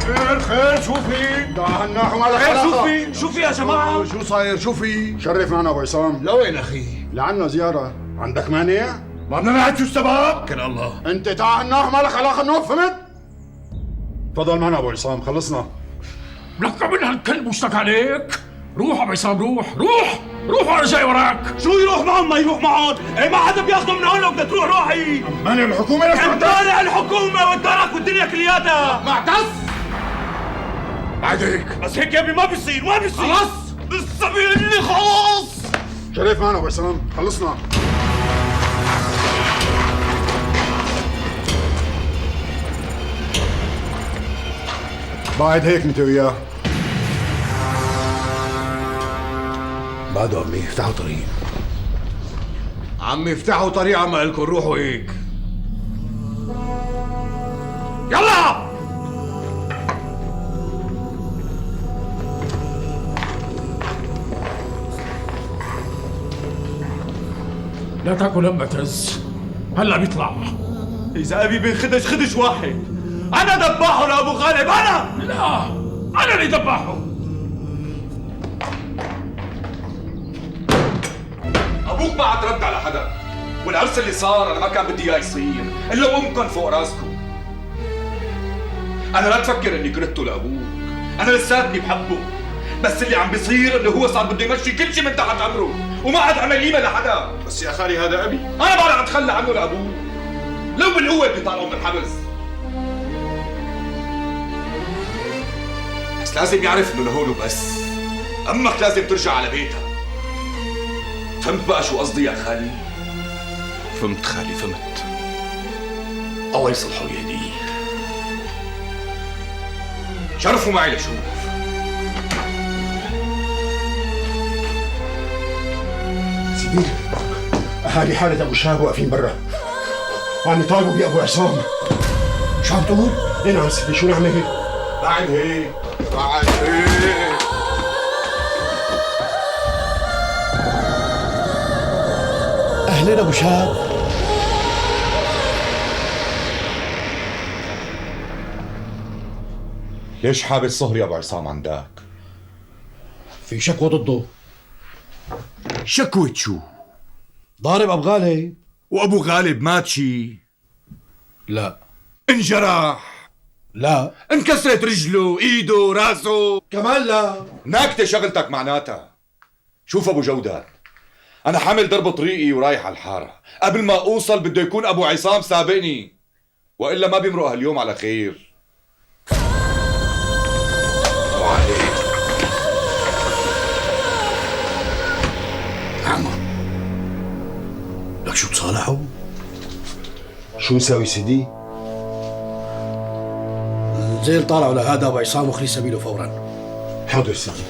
خير خير شو في؟ دهناح ومالك خير علاقة. شو في يا جماعة؟ شو صاير شو في؟ شرف معنا ابو عصام. لوين اخي؟ لعنا زيارة. عندك مانع؟ ما بدنا نعرف شو السبب؟ كن الله. انت دهناح مالك علاقة نوف، فهمت؟ تفضل معنا ابو عصام، خلصنا. لك من هالكلب واشتك عليك؟ روح ابو عصام روح وانا جاي وراك. شو يروح معهم ما يروح معهم؟ اي ما حدا بياخذه من هون لو بدك تروح روحي. مانع الحكومة لك مانع الحكومة والدرك والدنيا كلياتها. معتز بعد هيك بس هيك يا ابني ما بيصير خلص الصبي اللي خلص. شرف معنا ابو عصام، خلصنا. بعد هيك انت وياه. بعده عمي يفتحوا طريق. عمي يفتحوا طريق عم قالكم روحوا هيك. يلا لا تاكل معتز هلا بيطلع. اذا ابي بنخدش خدش واحد. انا دباحه لابو غالب. لا انا اللي دباحه. ابوك ما عاد رد على حدا، والعرس اللي صار انا ما كان بدي اياه يصير الا وامكم فوق راسكم. انا لا تفكر اني كرهته لابوك، انا لساتني بحبه، بس اللي عم بيصير انه هو صار بده يمشي كل شيء من تحت امره وما عاد عمل قيمه لحدا. بس يا خالي هذا ابي. انا ما رح اتخلى عنه لابوك لو بالقوه بدي طالعه من الحبس، بس لازم يعرف انه لهون وبس. امك لازم ترجع على بيتها. فهمت بقى شو قصدي يا خالي؟ فهمت خالي فهمت. الله يصلحه ويهديه. شرفوا معي لشوف. سيدي اهالي حالة ابو شهاب واقفين برا وعم يطالبوا بابو عصام. شو عم تقول؟ ايه نعم سيدي، شو نعمل؟ بعد هيك اهلين ابو شهاب. ليش حابس صهري ابو عصام عندك؟ في شكوى ضده. شكوى شو؟ ضارب ابو غالب. وابو غالب مات شي؟ لا. انجرح؟ لا. انكسرت رجله، ايده، راسه؟ كمان لا. ناكتة شغلتك معناتها. شوف ابو جودات، انا حامل درب طريقي ورايح على الحارة، قبل ما اوصل بده يكون ابو عصام سابقني، والا ما بيمرق هاليوم على خير. عمو لك شو تصالحوا؟ شو نساوي سيدي؟ زين طالعوا لهذا ابو عصام وخلي سبيله فورا. حاضر سيدي.